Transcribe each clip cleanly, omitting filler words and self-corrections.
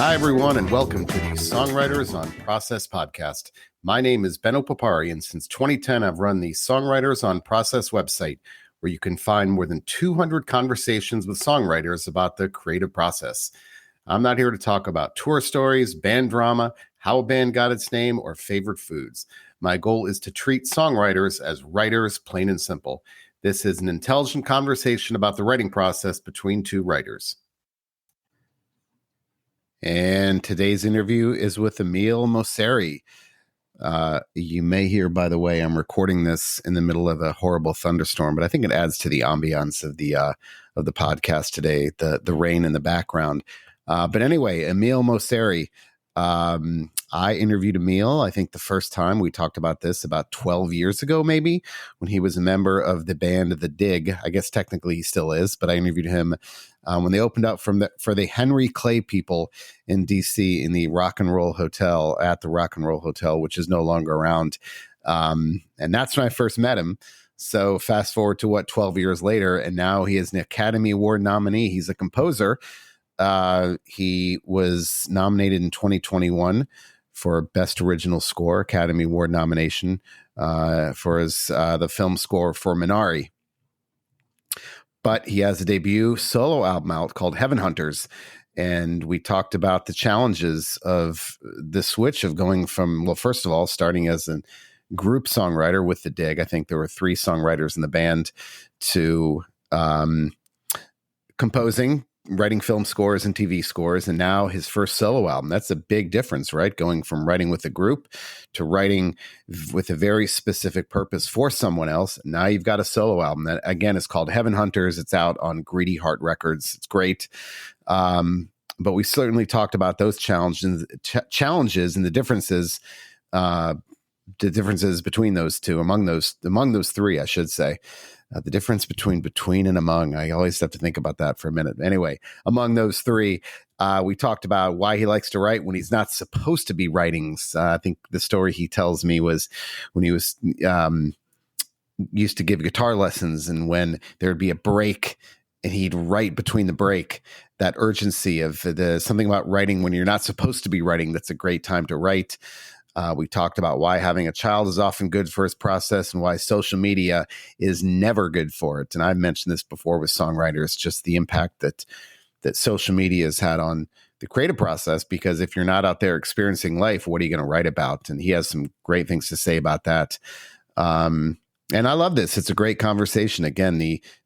Hi, everyone, and welcome to the Songwriters on Process podcast. My name is Benno Papari, and since 2010, I've run the Songwriters on Process website, where you can find more than 200 conversations with songwriters about the creative process. I'm not here to talk about tour stories, band drama, how a band got its name, or favorite foods. My goal is to treat songwriters as writers, plain and simple. This is an intelligent conversation about the writing process between two writers. And today's interview is with Emile Mosseri. You may hear, by the way, I'm recording this in the middle of a horrible thunderstorm, but I think it adds to the ambiance of the podcast today, the rain in the background. But anyway, Emile Mosseri. I interviewed Emile, I think the first time we talked about this about 12 years ago, maybe, when he was a member of the band The Dig. I guess technically he still is, but I interviewed him when they opened up for the Henry Clay people in DC in the Rock and Roll Hotel, at the Rock and Roll Hotel, which is no longer around. And that's when I first met him. So fast forward to 12 years later, and now he is an Academy Award nominee. He's a composer. He was nominated in 2021 for Best Original Score, Academy Award nomination for his the film score for Minari. But he has a debut solo album out called Heaven Hunters, and we talked about the challenges of the switch of going from, well, first of all, starting as a group songwriter with The Dig. I think there were 3 songwriters in the band, to composing, writing film scores and TV scores, and now his first solo album. That's a big difference, right? Going from writing with a group to writing with a very specific purpose for someone else. Now you've got a solo album that, again, is called Heaven Hunters. It's out on Greedy Heart Records. It's great. But we certainly talked about those challenges and the differences between those two, among those 3, I should say. The difference between and among. I always have to think about that for a minute. Anyway, among those 3, we talked about why he likes to write when he's not supposed to be writing. I think the story he tells me was when he was used to give guitar lessons, and when there'd be a break and he'd write between the break, that urgency of something about writing when you're not supposed to be writing. That's a great time to write. We talked about why having a child is often good for his process and why social media is never good for it. And I've mentioned this before with songwriters, just the impact that social media has had on the creative process, because if you're not out there experiencing life, what are you going to write about? And he has some great things to say about that. And I love this. It's a great conversation. Again,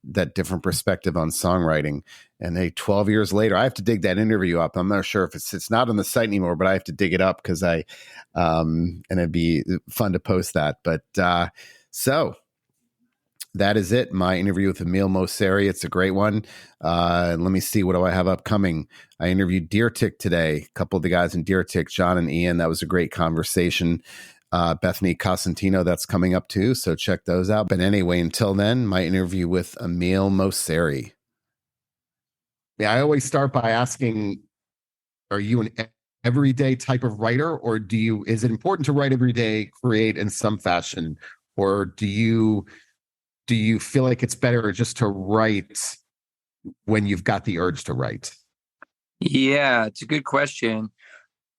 that different perspective on songwriting. And 12 years later, I have to dig that interview up. I'm not sure if it's not on the site anymore, but I have to dig it up because and it'd be fun to post that. But so that is it. My interview with Emile Mosseri. It's a great one. Let me see. What do I have upcoming? I interviewed Deer Tick today. A couple of the guys in Deer Tick, John and Ian. That was a great conversation. Bethany Cosentino, that's coming up too, so check those out. But anyway, until then, my interview with Emile Mosseri. Yeah, I always start by asking, are you an everyday type of writer, or is it important to write every day, create in some fashion, or do you feel like it's better just to write when you've got the urge to write? Yeah, it's a good question.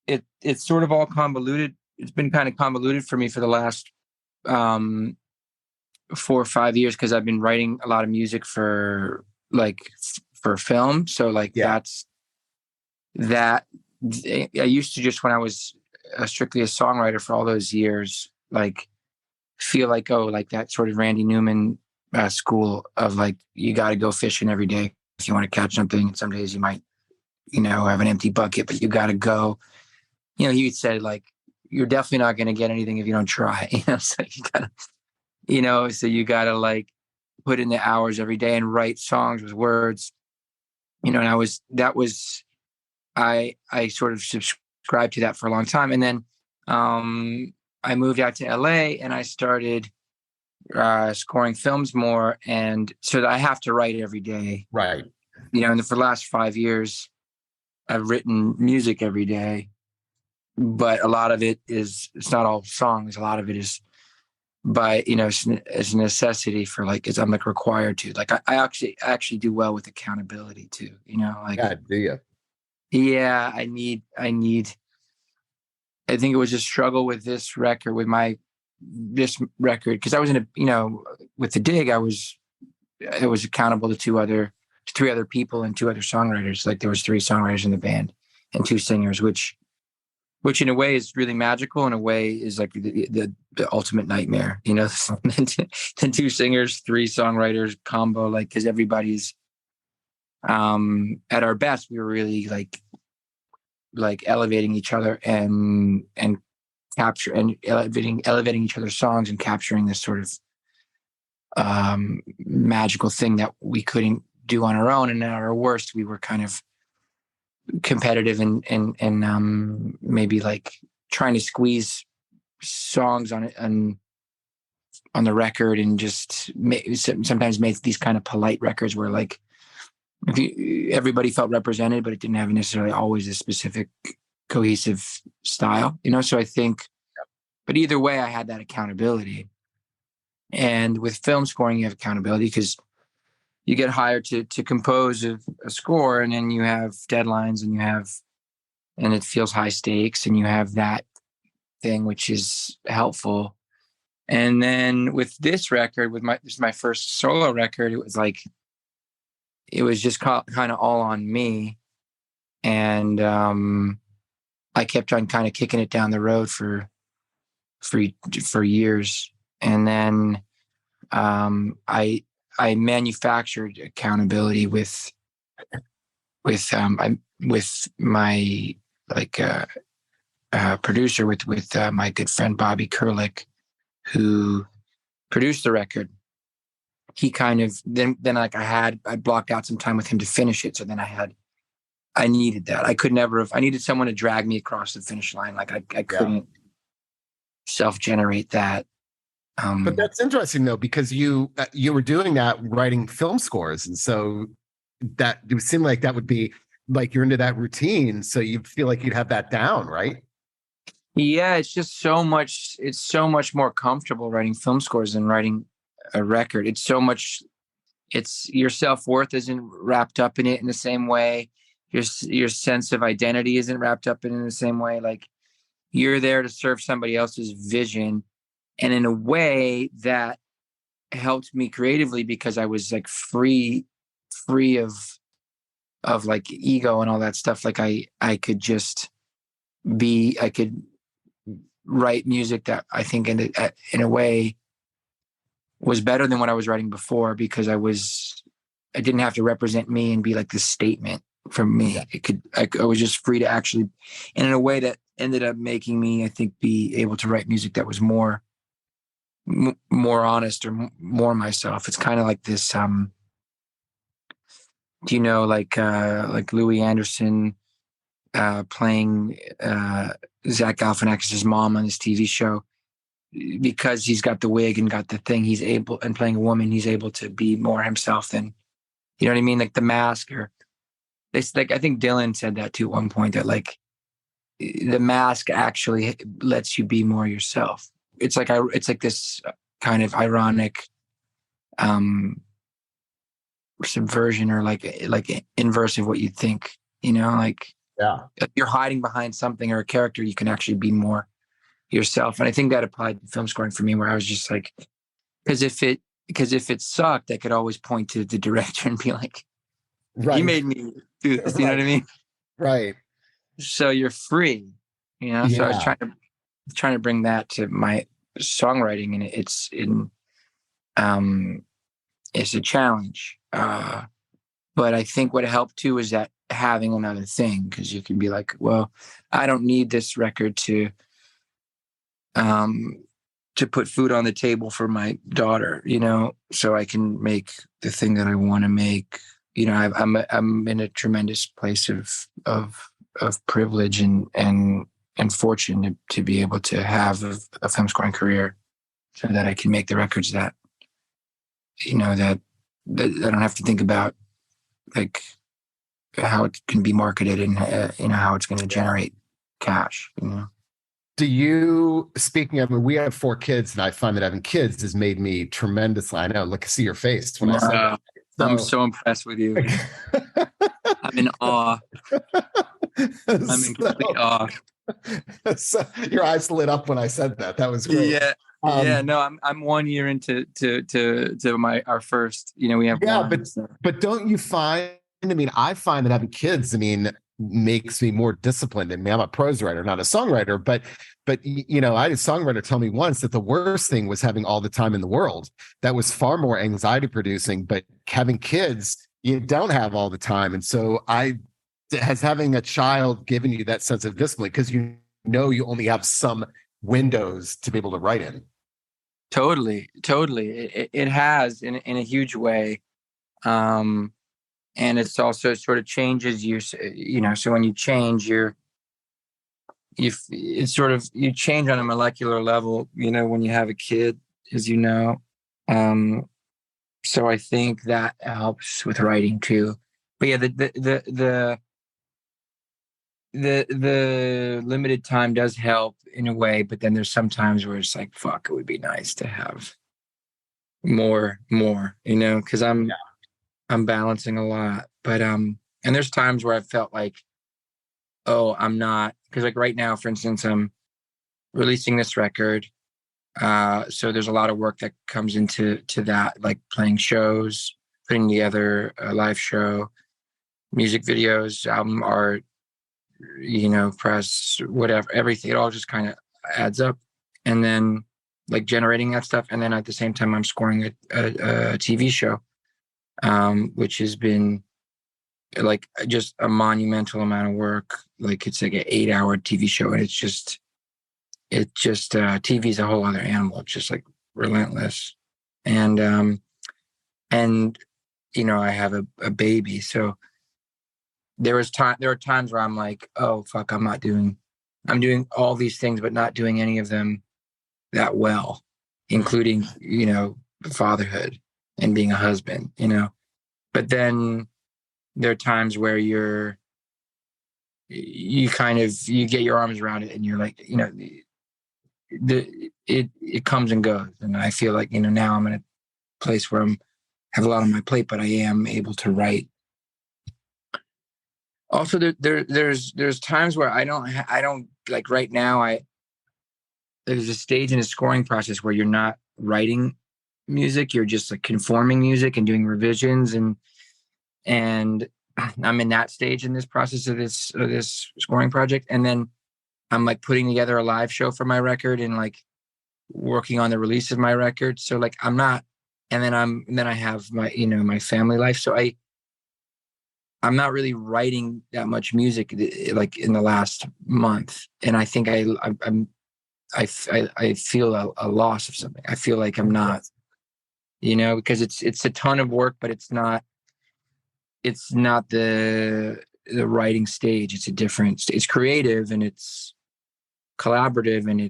It's sort of all convoluted. It's been kind of convoluted for me for the last 4 or 5 years, because I've been writing a lot of music for film. So that's that. I used to, just when I was strictly a songwriter for all those years, feel like that sort of Randy Newman school of you got to go fishing every day if you want to catch something. And some days you might, have an empty bucket, but you got to go. He said you're definitely not going to get anything if you don't try. So you gotta, put in the hours every day and write songs with words. And I sort of subscribed to that for a long time. And then I moved out to LA and I started scoring films more. And so I have to write every day. Right. And for the last 5 years, I've written music every day. But a lot of it's not all songs. A lot of it is by, as a necessity for as I'm required to. I actually do well with accountability too, Yeah, do you? Yeah, I think it was a struggle with this record, because I was in a, with the dig, I was accountable to three other people and two other songwriters. Like there was three songwriters in the band and two singers, which in a way is really magical. In a way is like the ultimate nightmare, the two singers, three songwriters combo, like, cause everybody's, at our best, we were really like elevating each other and capture and elevating each other's songs and capturing this sort of magical thing that we couldn't do on our own. And at our worst, we were kind of competitive and maybe like trying to squeeze songs on the record, and just sometimes made these kind of polite records where like everybody felt represented, but it didn't have necessarily always a specific cohesive style, So I think, but either way, I had that accountability. And with film scoring, you have accountability because you get hired to compose a score, and then you have deadlines, and it feels high stakes, and you have that thing, which is helpful. And then with this record, this is my first solo record, it was just kind of all on me. And I kept on kind of kicking it down the road for years. And then I manufactured accountability with my producer, with my good friend Bobby Kurlick, who produced the record. He kind of then like I blocked out some time with him to finish it. So then I needed that. I needed someone to drag me across the finish line. Like I couldn't self-generate that. But that's interesting though, because you were doing that, writing film scores, and so that it would seem like that would be like you're into that routine, so you feel like you'd have that down, right? Yeah, it's just so much. It's so much more comfortable writing film scores than writing a record. It's your self-worth isn't wrapped up in it in the same way. Your sense of identity isn't wrapped up in the same way. Like you're there to serve somebody else's vision. And in a way that helped me creatively, because I was like free of like ego and all that stuff. Like I could write music that I think in a way was better than what I was writing before, because I didn't have to represent me and be like this statement for me. I was just free to actually, and in a way that ended up making me, I think, be able to write music that was more honest or more myself. It's kind of like this, do you know, like Louis Anderson playing Zach Galifianakis' mom on this TV show, because he's got the wig and got the thing, and playing a woman, he's able to be more himself than, you know what I mean? Like The Mask, or this, like, I think Dylan said that too at one point, that like the mask actually lets you be more yourself. It's like this kind of ironic subversion, or like inverse of what you think, like, if you're hiding behind something or a character, you can actually be more yourself. And I think that applied to film scoring for me, where I was just like, because if it sucked, I could always point to the director and be like, he made me do this. You know what I mean? Right. So you're free, So I was trying to bring that to my songwriting, and it's a challenge. But I think what helped too is that having another thing, because you can be like, well, I don't need this record to put food on the table for my daughter, so I can make the thing that I want to make. I'm in a tremendous place of privilege and fortune to be able to have a film scoring career, so that I can make the records that that I don't have to think about like how it can be marketed and how it's going to generate cash. Do you, speaking of, we have 4 kids, and I find that having kids has made me tremendously, I know, look, see your face when I say that. I'm so impressed with you. I'm in awe. I'm in complete awe. So your eyes lit up when I said that. That was great. Yeah. Yeah, no, I'm 1 year into our first. We have Yeah, one. So. but don't you find? I mean, I find that having kids, I mean, makes me more disciplined. I mean, I'm a prose writer, not a songwriter, but I had a songwriter tell me once that the worst thing was having all the time in the world. That was far more anxiety producing. But having kids, you don't have all the time, and so has having a child given you that sense of discipline because you only have some windows to be able to write in. Totally. It has in a huge way. And it's also sort of changes so when you change it's sort of, you change on a molecular level, when you have a kid, as so I think that helps with writing too. But yeah, the limited time does help in a way, but then there's some times where it's like, fuck, it would be nice to have more, because I'm balancing a lot. But and there's times where I felt like, oh, I'm not, because like right now, for instance, I'm releasing this record. So there's a lot of work that comes into that, like playing shows, putting together a live show, music videos, album art, press, whatever, everything. It all just kind of adds up. And then like generating that stuff. And then at the same time, I'm scoring a TV show, which has been like just a monumental amount of work. Like it's like an 8-hour TV show, and it's just TV is a whole other animal. It's just like relentless. And I have a baby, so there are times where I'm like, oh fuck, I'm doing all these things but not doing any of them that well, including fatherhood and being a husband, but then there are times where you get your arms around it and you're like, it comes and goes. And I feel like, now I'm in a place where have a lot on my plate, but I am able to write. Also, there's times where I don't like right now. There's a stage in a scoring process where you're not writing music, you're just like conforming music and doing revisions, and I'm in that stage in this process of this scoring project. And then I'm like putting together a live show for my record and like working on the release of my record. So like I'm not, and then I have my, my family life. So I'm not really writing that much music like in the last month. And I think I feel a loss of something. I feel like I'm not, because it's a ton of work, but it's not the writing stage. It's a different, it's creative and it's collaborative and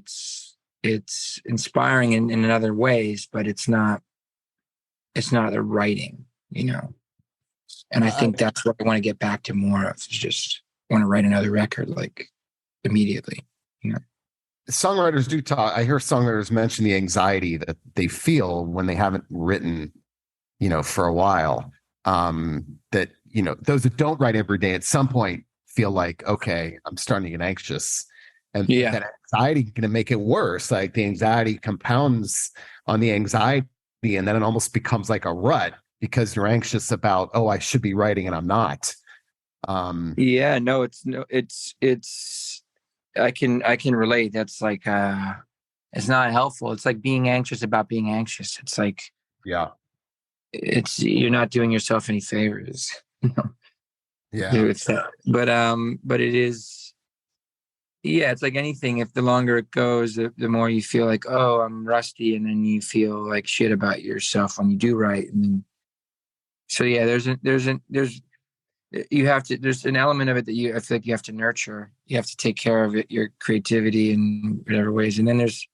it's inspiring in other ways, but it's not the writing, and I think that's what I want to get back to more of, is just want to write another record like immediately. Songwriters do talk. I hear songwriters mention the anxiety that they feel when they haven't written, for a while. That, those that don't write every day at some point feel like, okay, I'm starting to get anxious. And that anxiety going to make it worse. Like the anxiety compounds on the anxiety, and then it almost becomes like a rut because you're anxious about, oh, I should be writing and I'm not. It's I can relate. That's like it's not helpful. It's like being anxious about being anxious. It's like, yeah, you're not doing yourself any favors. Yeah. But it is, it's like anything. If the longer it goes, the more you feel like, oh, I'm rusty, and then you feel like shit about yourself when you do write. And then, so yeah, there's an element of it that I feel like you have to nurture. You have to take care of it, your creativity in whatever ways. And then there's,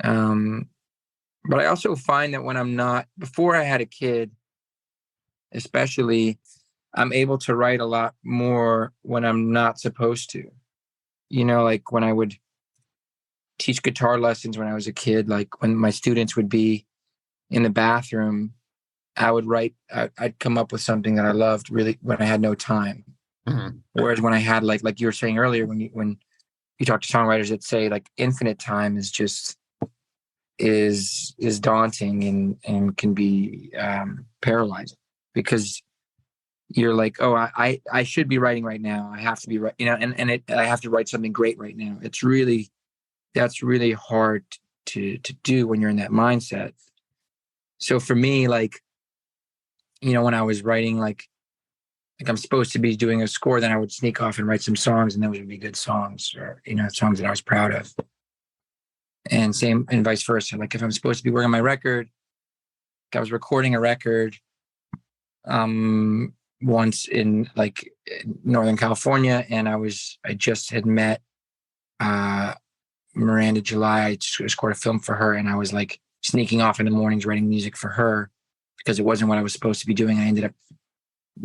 but I also find that when I'm not, before I had a kid, especially, I'm able to write a lot more when I'm not supposed to. Like when I would teach guitar lessons when I was a kid, like when my students would be in the bathroom, I would write, I'd come up with something that I loved really when I had no time. Whereas when I had like you were saying earlier, when you talk to songwriters that say like infinite time is just is daunting and can be paralyzing, because you're like, oh, I should be writing right now. I have to be right, I have to write something great right now. That's really hard to do when you're in that mindset. So for me, like, when I was writing, like I'm supposed to be doing a score, then I would sneak off and write some songs, and those would be good songs, or songs that I was proud of. And same and vice versa. Like if I'm supposed to be working on my record, I was recording a record once in like Northern California, and I just had met Miranda July. I just scored a film for her, and I was like sneaking off in the mornings writing music for her because it wasn't what I was supposed to be doing. I ended up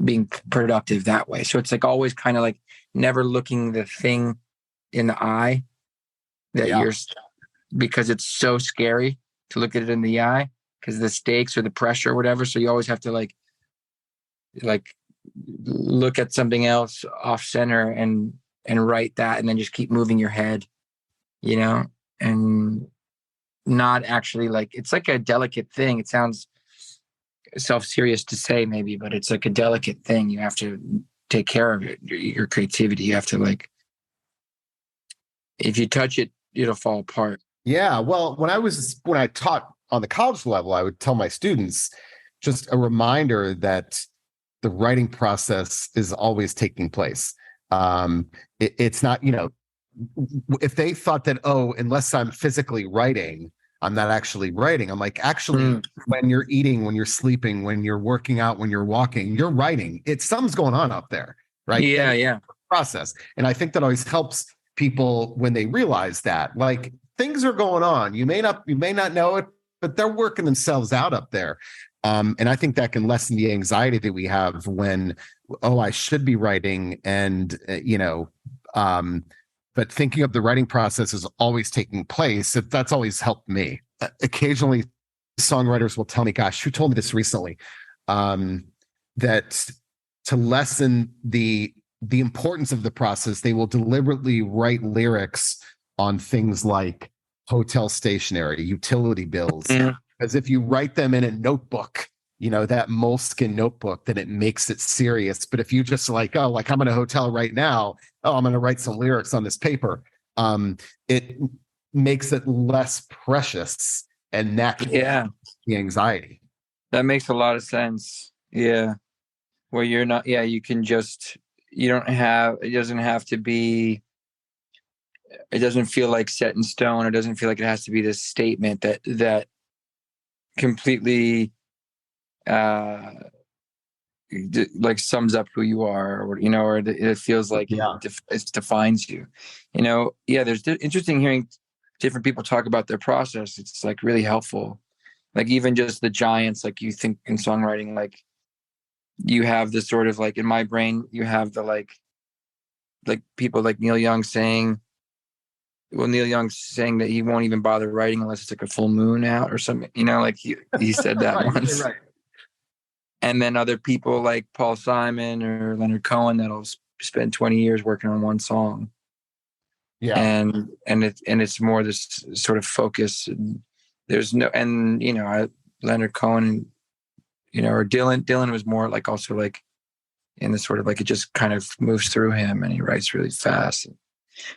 being productive that way. So it's like always kind of like never looking the thing in the eye that you're, because it's so scary to look at it in the eye because the stakes or the pressure or whatever. So you always have to like look at something else off center and write that, and then just keep moving your head, and not actually like, it's like a delicate thing. It sounds self-serious to say maybe, but it's like a delicate thing. You have to take care of it. Your creativity. You have to like, if you touch it, it'll fall apart. Yeah. Well, when I taught on the college level, I would tell my students just a reminder that the writing process is always taking place. It's not, if they thought that, oh, unless I'm physically writing, I'm not actually writing. I'm like, actually, when you're eating, when you're sleeping, when you're working out, when you're walking, you're writing. Something's going on up there, right? Yeah, yeah. Process. And I think that always helps people when they realize that, like, things are going on. You may not know it, but they're working themselves out up there. And I think that can lessen the anxiety that we have when, oh, I should be writing, and but thinking of the writing process is always taking place. That's always helped me. Occasionally, songwriters will tell me, gosh, who told me this recently? That to lessen the importance of the process, they will deliberately write lyrics on things like hotel stationery, utility bills. Because if you write them in a notebook, that moleskin notebook, then it makes it serious. But if you just like, oh, like I'm in a hotel right now, oh, I'm going to write some lyrics on this paper, it makes it less precious, and that can the anxiety. That makes a lot of sense. Yeah. Where you're not, you can just, it doesn't have to be, it doesn't feel like set in stone. It doesn't feel like it has to be this statement that completely like sums up who you are, or it feels like it defines you. There's interesting hearing different people talk about their process. It's like really helpful. Like even just the giants, like you think in songwriting, like you have this sort of like, in my brain, you have the like people like Neil Young saying that he won't even bother writing unless it's like a full moon out or something, like he said that once. Right. And then other people like Paul Simon or Leonard Cohen that'll spend 20 years working on one song. Yeah. And it's more this sort of focus. And there's no, and Leonard Cohen, or Dylan was more like also like in the sort of like, it just kind of moves through him and he writes really fast.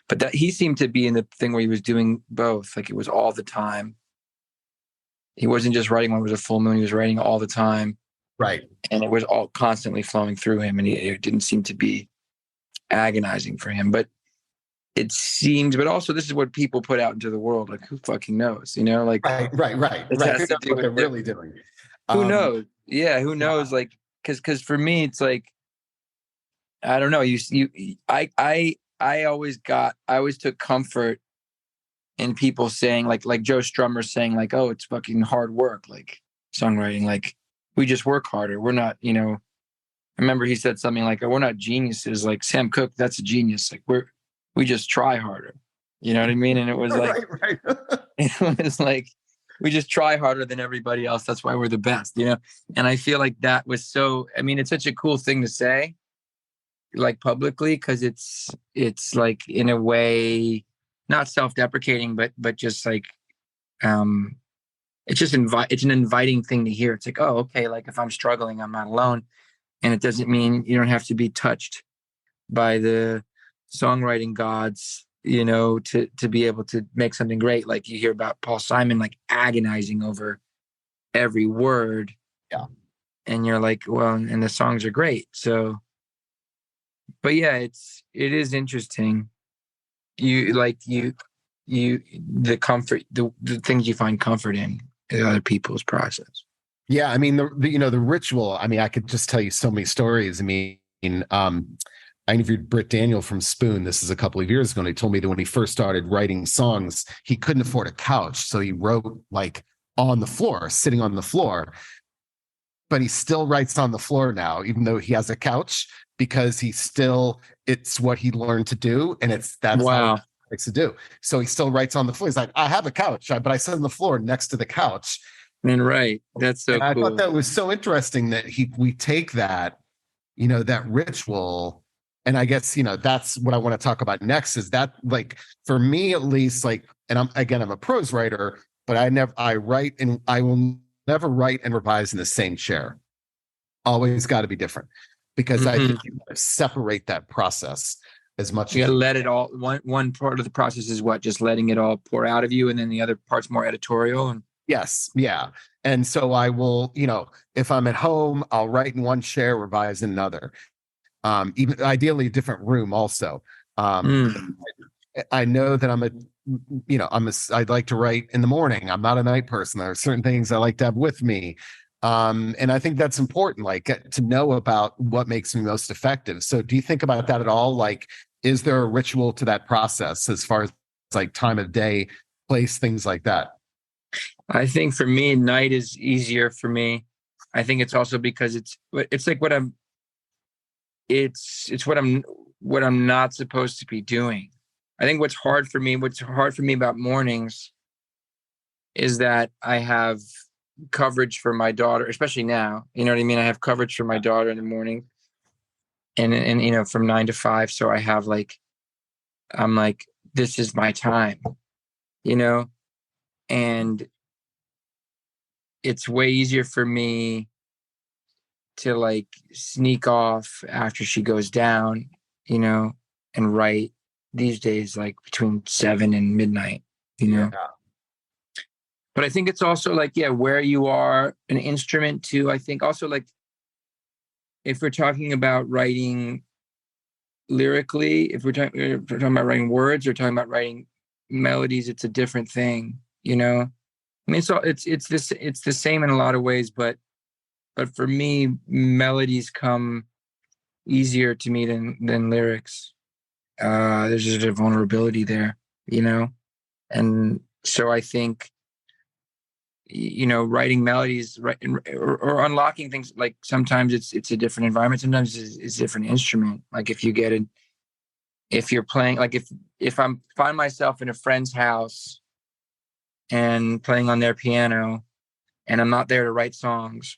But that he seemed to be in the thing where he was doing both. Like it was all the time. He wasn't just writing when it was a full moon. He was writing all the time. Right. And it was all constantly flowing through him. And it didn't seem to be agonizing for him. But it seems, but also this is what people put out into the world. Like who fucking knows, like. Right. It has to do with what they're really doing. Who knows? Yeah. Who knows? Yeah. Like, cause for me, it's like, I don't know. I always took comfort in people saying like Joe Strummer saying like, oh, it's fucking hard work, like songwriting, like we just work harder. We're not, I remember he said something like, oh, we're not geniuses. Like Sam Cooke, that's a genius. Like we just try harder. You know what I mean? And it was like, right. It was like, we just try harder than everybody else. That's why we're the best, And I feel like that was so, it's such a cool thing to say. like publicly, because it's like, in a way, not self-deprecating, but just like, it's just it's an inviting thing to hear. It's like, oh, okay, like if I'm struggling, I'm not alone. And it doesn't mean you don't have to be touched by the songwriting gods, to be able to make something great. Like you hear about Paul Simon, like agonizing over every word. Yeah. And you're like, well, and the songs are great. So, but yeah, it is interesting. The comfort, the things you find comfort in other people's process. Yeah, I mean the ritual. I mean, I could just tell you so many stories. I mean, I interviewed Britt Daniel from Spoon. This is a couple of years ago, and he told me that when he first started writing songs, he couldn't afford a couch, so he wrote like on the floor, sitting on the floor. But he still writes on the floor now, even though he has a couch, because it's what he learned to do, and that's how he likes to do. So he still writes on the floor. He's like, I have a couch, but I sit on the floor next to the couch. And right, that's so and I cool. thought that was so interesting that we take that, that ritual, and I guess that's what I want to talk about next. Is that, like, for me at least, like, and I'm a prose writer, but I write, and I will never write and revise in the same chair. Always got to be different, because I think you separate that process as much. You got to let it all. One part of the process is what, just letting it all pour out of you, and then the other part's more editorial. And yes, yeah. And so I will, if I'm at home, I'll write in one chair, revise in another. Even ideally a different room also. I know that I'd like to write in the morning. I'm not a night person. There are certain things I like to have with me. And I think that's important, like, to know about what makes me most effective. So do you think about that at all? Like, is there a ritual to that process as far as like time of day, place, things like that? I think for me, night is easier for me. I think it's also because it's like it's what I'm not supposed to be doing. I think what's hard for me about mornings is that I have coverage for my daughter, especially now. You know what I mean? I have coverage for my daughter in the morning, and from 9 to 5. So I have I'm like, this is my time, and it's way easier for me to like sneak off after she goes down, and write these days, like between 7 and midnight, Yeah. But I think it's also like, where you are, an instrument too. I think also, like, if we're talking about writing lyrically, if we're talking about writing words or talking about writing melodies, it's a different thing, I mean, it's the same in a lot of ways, but for me, melodies come easier to me than lyrics. There's just a vulnerability there, and so I think, writing melodies, or unlocking things, like sometimes it's a different environment, sometimes it's a different instrument. Like if you're playing, like if I'm find myself in a friend's house and playing on their piano, and I'm not there to write songs,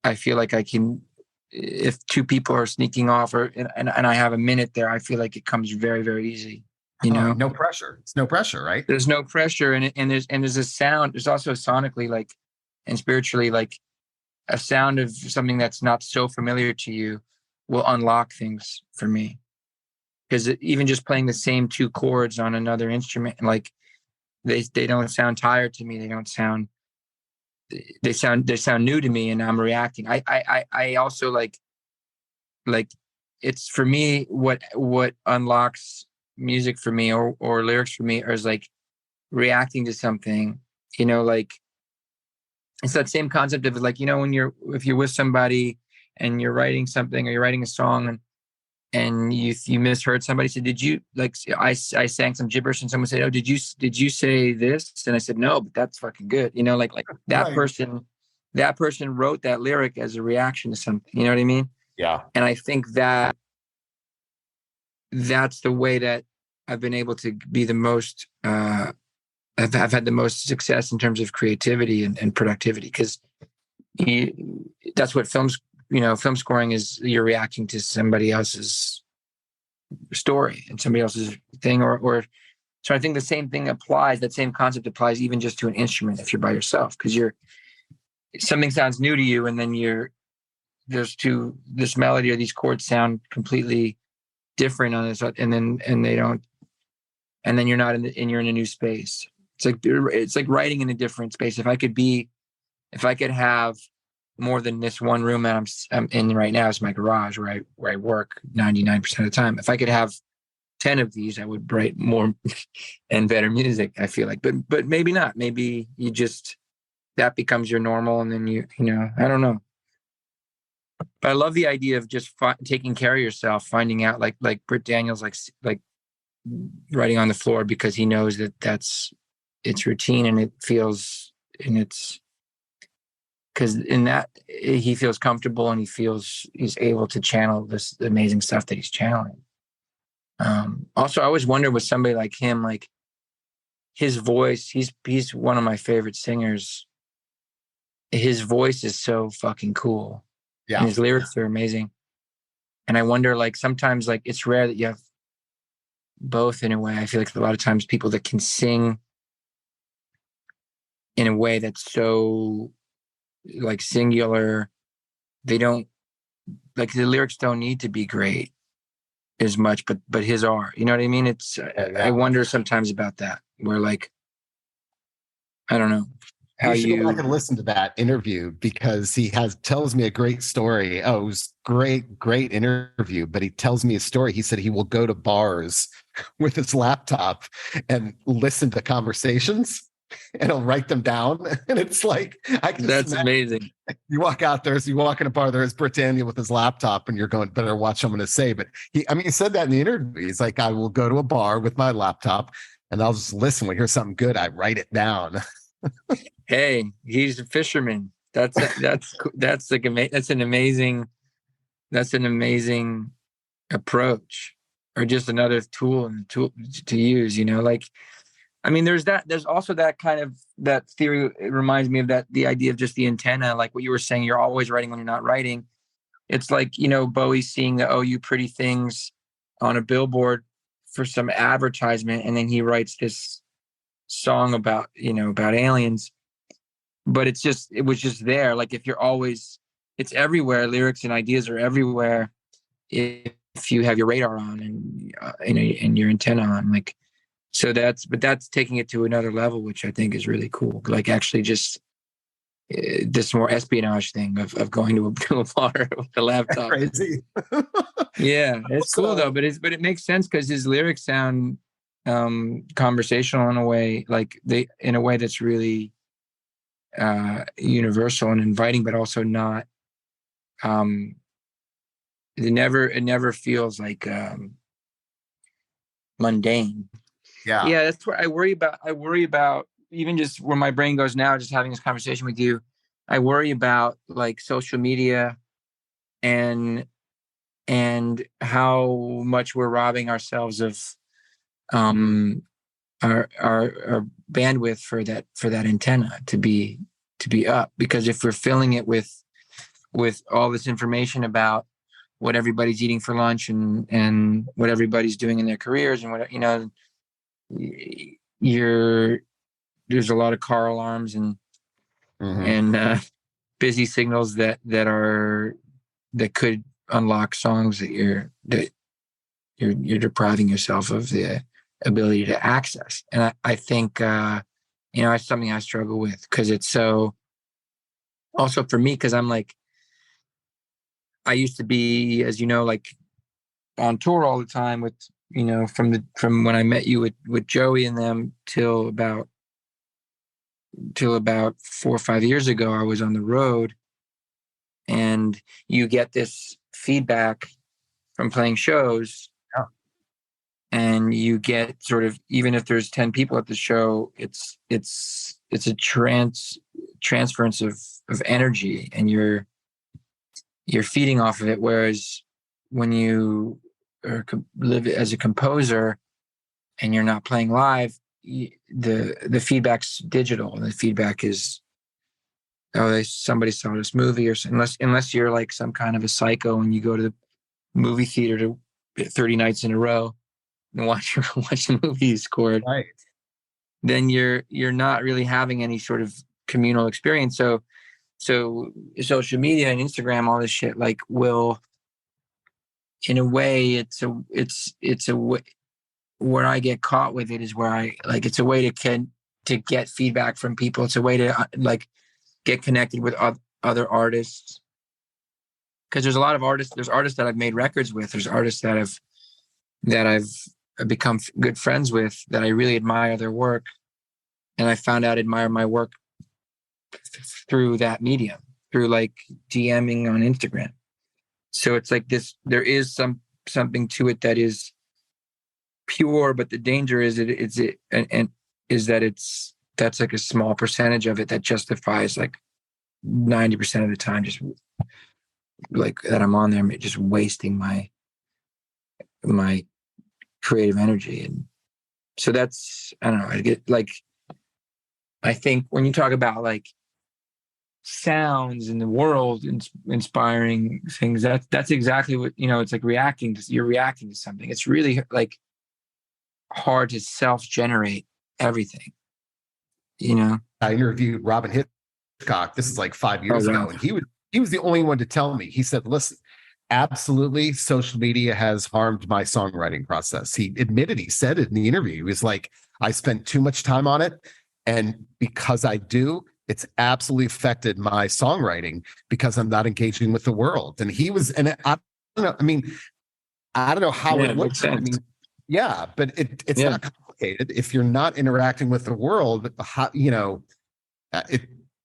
I feel like I can, if two people are sneaking off, and I have a minute there, I feel like it comes very, very easy. No pressure. It's no pressure, right? There's no pressure, and there's a sound. There's also sonically, like, and spiritually, like, a sound of something that's not so familiar to you will unlock things for me. Because even just playing the same two chords on another instrument, like, they don't sound tired to me. They sound new to me, and I'm reacting. I also like it's, for me, what unlocks music for me, or lyrics for me, is like reacting to something, like, it's that same concept of, like, if you're with somebody and you're writing something, or you're writing a song, and you misheard somebody. So did you, like, I sang some gibberish, and someone said, oh, did you say this? And I said, no, but that's fucking good. Like that Right. that person wrote that lyric as a reaction to something. You know what I mean? Yeah. And I think that's the way that I've been able to be the most, I've had the most success in terms of creativity and productivity, because that's what film's film scoring is you're reacting to somebody else's story and somebody else's thing, or so I think the same thing applies. That same concept applies even just to an instrument if you're by yourself, because something sounds new to you, and then this melody or these chords sound completely different on this, and they don't, and then you're not you're in a new space. It's like writing in a different space. If I could have more than this one room that I'm in right now, is my garage where I work 99% of the time. If I could have 10 of these, I would write more and better music, I feel like. But maybe not. Maybe that becomes your normal, and then I don't know. But I love the idea of just taking care of yourself, finding out like Britt Daniels, like writing on the floor, because he knows that's it's routine, and it's because in that he feels comfortable, and he's able to channel this amazing stuff that he's channeling. Also, I always wonder with somebody like him, like his voice, he's one of my favorite singers. His voice is so fucking cool. Yeah. And his lyrics are amazing. And I wonder, like, sometimes, like, it's rare that you have both in a way. I feel like a lot of times people that can sing in a way that's so, like, singular, they don't, like, the lyrics don't need to be great as much, but his are. You know what I mean? I wonder sometimes about that, where, like, I don't know. You should go back and listen to that interview, because he tells me a great story. Oh, it was great interview. But he tells me a story. He said he will go to bars with his laptop and listen to conversations, and he'll write them down. And it's like, that's amazing. You walk out there, so you walk in a bar, there's Britannia with his laptop, and you're going, better watch what I'm going to say. But he said that in the interview. He's like, I will go to a bar with my laptop, and I'll just listen. When I hear something good, I write it down. Hey, he's a fisherman. That's an amazing approach, or just another tool to use. Like, I mean, there's also that kind of that theory. It reminds me of the idea of just the antenna, like what you were saying. You're always writing when you're not writing. It's like, Bowie seeing the "Oh, You Pretty Things" on a billboard for some advertisement, and then he writes this song about aliens. But it was just there. Like, if you're always, it's everywhere. Lyrics and ideas are everywhere if you have your radar on and your antenna on. Like, so that's taking it to another level, which I think is really cool. Like, actually just this more espionage thing of going to a bar with a laptop. Crazy. Yeah, it's cool though. But it makes sense, because his lyrics sound conversational in a way, in a way that's really universal and inviting, but also not. It never feels like mundane. Yeah, that's what I worry about. I worry about even just where my brain goes now, just having this conversation with you. I worry about, like, social media and how much we're robbing ourselves of our bandwidth for that antenna to be up, because if we're filling it with all this information about what everybody's eating for lunch and what everybody's doing in their careers and what, there's a lot of car alarms and busy signals that could unlock songs that you're depriving yourself of the ability to access. And I think it's something I struggle with, because it's so, also for me, because I'm like, I used to be, as you know, like on tour all the time with, from when I met you with Joey and them till about 4 or 5 years ago, I was on the road, and you get this feedback from playing shows. Yeah. And you get sort of, even if there's 10 people at the show, it's a transference of energy, and you're feeding off of it. Whereas when you live as a composer and you're not playing live, the feedback's digital, and the feedback is somebody saw this movie, or unless you're like some kind of a psycho and you go to the movie theater to 30 nights in a row and watch the movie you scored, Right. then you're not really having any sort of communal experience. So social media and Instagram, all this shit, like, will, in a way, it's a way where I get caught with it is where I like, it's a way to get feedback from people. It's a way to like get connected with other artists. Because there's a lot of artists. There's artists that I've made records with. There's artists that I've become good friends with, that I really admire their work, and I found out admire my work through that medium, through like DMing on Instagram. So it's like this. There is something to it that is pure, but the danger is that's like a small percentage of it that justifies like 90% of the time, just like that I'm on there just wasting my creative energy. And so that's, I don't know, I get like, I think when you talk about like sounds in the world, inspiring things, that's exactly what, it's like you're reacting to something. It's really like hard to self-generate everything, I interviewed Robin Hitchcock. This is like 5 years ago, and he was the only one to tell me. He said, listen, absolutely, social media has harmed my songwriting process. He admitted, he said it in the interview. He was like, I spent too much time on it. And because I do, it's absolutely affected my songwriting because I'm not engaging with the world. And I don't know. I mean, I don't know how it works. I mean, yeah, but it's not complicated. If you're not interacting with the world,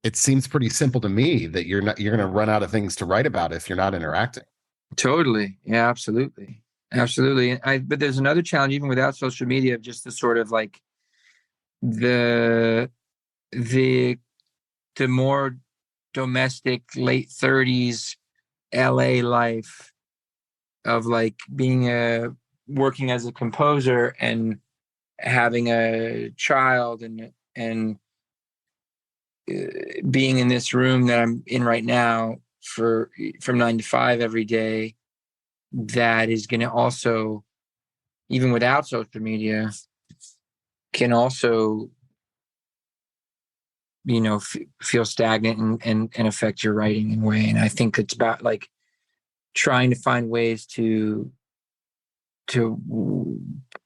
it seems pretty simple to me that you're going to run out of things to write about if you're not interacting. Totally. Yeah, absolutely. Absolutely. But there's another challenge, even without social media, of just the sort of like the more domestic late 30s LA life of like working as a composer and having a child and being in this room that I'm in right now from 9 to 5 every day, that is going to also, even without social media, can also, feel stagnant and affect your writing in a way. And I think it's about like trying to find ways to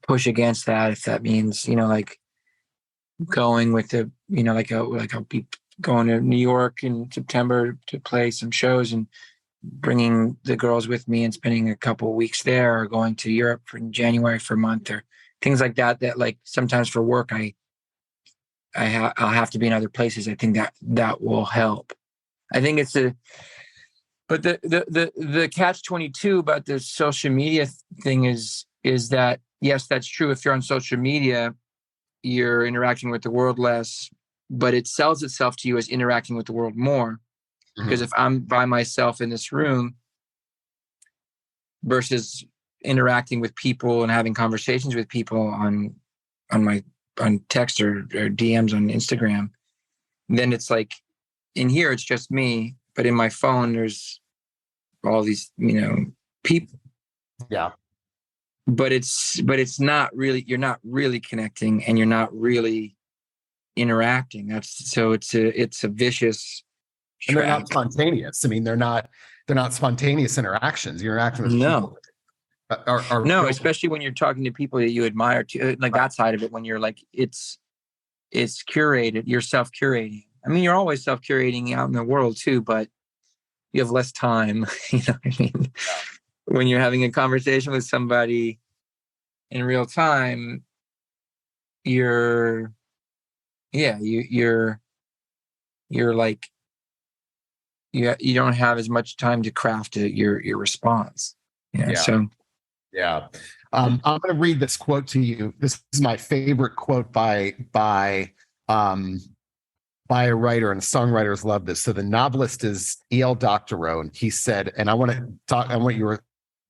push against that, if that means, like going with I'll be going to New York in September to play some shows and bringing the girls with me and spending a couple of weeks there, or going to Europe in January for a month, or things like that like sometimes for work I'll have to be in other places. I think that will help. I think but the catch-22 about the social media thing is that, yes, that's true. If you're on social media, you're interacting with the world less, but it sells itself to you as interacting with the world more. Mm-hmm. Because if I'm by myself in this room versus interacting with people and having conversations with people on text or DMs on Instagram, then it's like, in here it's just me, but in my phone there's all these people. Yeah. But it's not really, you're not really connecting, and you're not really interacting. It's a vicious trap. And they're not spontaneous. I mean, they're not spontaneous interactions. You're interacting with people. No, especially when you're talking to people that you admire, to like that side of it, when you're like, it's curated, you're self-curating. I mean, you're always self-curating out in the world too, but you have less time. You know what I mean? When you're having a conversation with somebody in real time, you're like, you don't have as much time to craft your response. So. Yeah. I'm going to read this quote to you. This is my favorite quote by a writer, and songwriters love this. So the novelist is E.L. Doctorow, and he said, and I want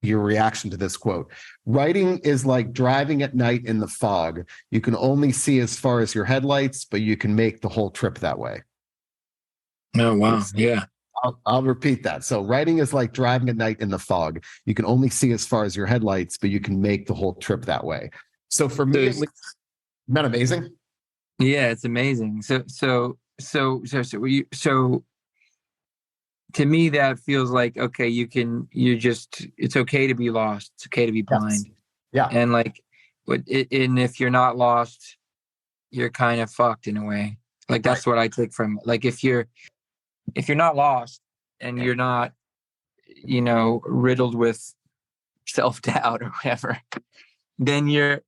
your reaction to this quote. Writing is like driving at night in the fog. You can only see as far as your headlights, but you can make the whole trip that way. Oh, wow. Yeah. I'll repeat that. So writing is like driving at night in the fog. You can only see as far as your headlights, but you can make the whole trip that way. So for me, at So, least, isn't that amazing? yeah, it's amazing. So to me, that feels like, okay, it's okay to be lost. It's okay to be Yes. blind. Yeah. And like, and if you're not lost, you're kind of fucked in a way. Like, Right. that's what I take from it. Like, if you're not lost and you're not, riddled with self-doubt or whatever, then you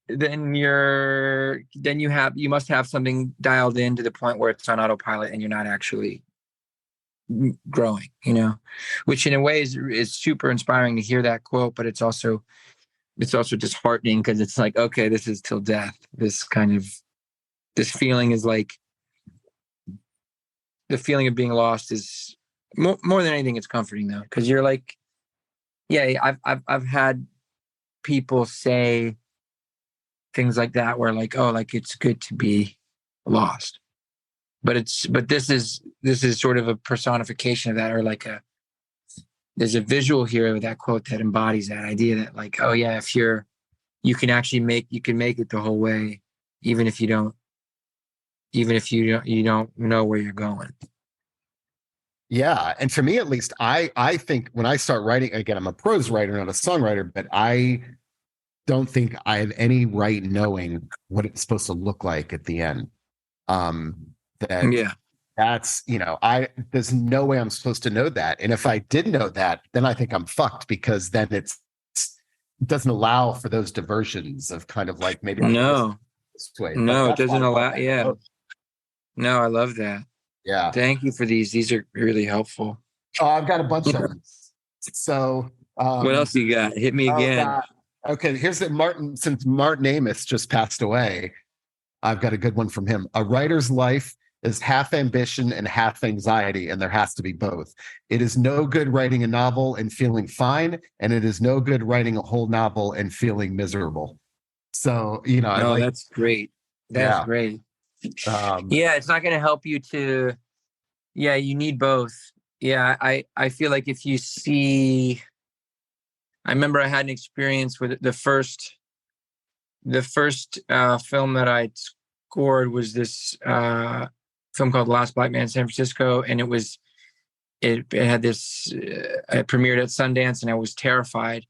must have something dialed in to the point where it's on autopilot and you're not actually growing, which in a way is super inspiring to hear that quote, but it's also disheartening because it's like, okay, this is till death. This feeling is like, the feeling of being lost is more than anything, it's comforting though, because you're like, yeah, I've had people say things like that where like, oh, like it's good to be lost, but this is sort of a personification of that, or like there's a visual here with that quote that embodies that idea that like, oh yeah, if you can make it the whole way, even if you don't know where you're going. Yeah. And for me, at least, I think when I start writing, again, I'm a prose writer, not a songwriter, but I don't think I have any right knowing what it's supposed to look like at the end. That Yeah. that's, there's no way I'm supposed to know that. And if I did know that, then I think I'm fucked, because then it doesn't allow for those diversions of kind of like, maybe I'll do No, this way. But no, it that's why doesn't I love allow. that Yeah. book. No, I love that. Yeah. Thank you for these. These are really helpful. Oh, I've got a bunch of them. So, What else you got? Hit me oh again. God. Okay, here's the Martin. Since Martin Amis just passed away, I've got a good one from him. A writer's life is half ambition and half anxiety, and there has to be both. It is no good writing a novel and feeling fine, and it is no good writing a whole novel and feeling miserable. So, I No, like, that's great. That's yeah. great. Um, Yeah, it's not going to help you to. Yeah, you need both. Yeah, I feel like if you see, I remember I had an experience with the first film that I scored was this film called Last Black Man in San Francisco, and it had this it premiered at Sundance, and I was terrified,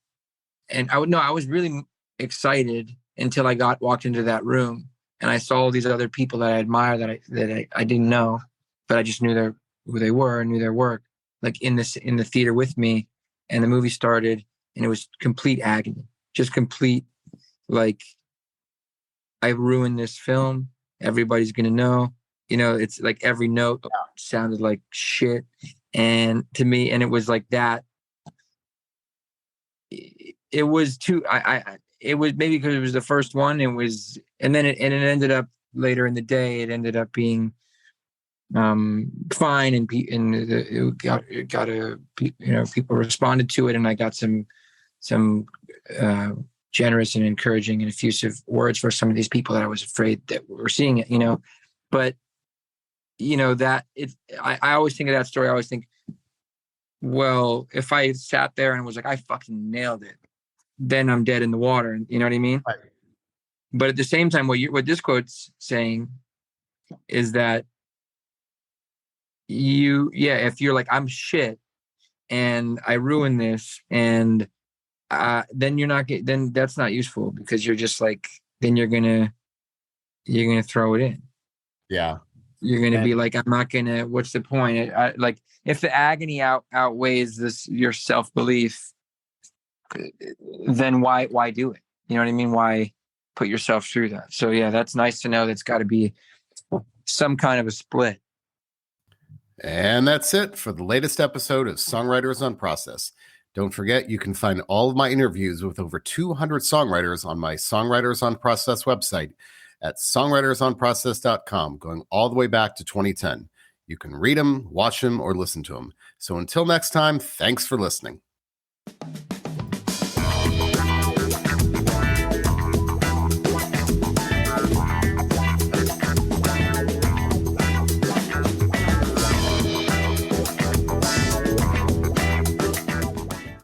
and I was really excited until I walked into that room and I saw all these other people that I admire that I didn't know, but I just knew who they were and knew their work, like in the theater with me, and the movie started, and it was complete agony, just complete, like, I ruined this film. Everybody's gonna know. It's like every note sounded like shit. And to me, and it was like that. It was too. It was maybe because it was the first one. And then it ended up later in the day. It ended up being fine, and people responded to it, and I got some generous and encouraging and effusive words for some of these people that I was afraid that were seeing it, but that I always think of that story. I always think, well, if I sat there and was like, I fucking nailed it, then I'm dead in the water. You know what I mean? right. But at the same time, what this quote's saying is that if you're like, I'm shit and I ruined this, and then then that's not useful, because you're just like, then you're gonna throw it in. Yeah. You're gonna be And like, I'm not gonna. What's the point? Like, if the agony outweighs your self belief, then why do it? You know what I mean? Why put yourself through that? So yeah, that's nice to know. That's got to be some kind of a split. And that's it for the latest episode of Songwriters on Process. Don't forget, you can find all of my interviews with over 200 songwriters on my Songwriters on Process website at songwritersonprocess.com, going all the way back to 2010. You can read them, watch them, or listen to them. So until next time, thanks for listening.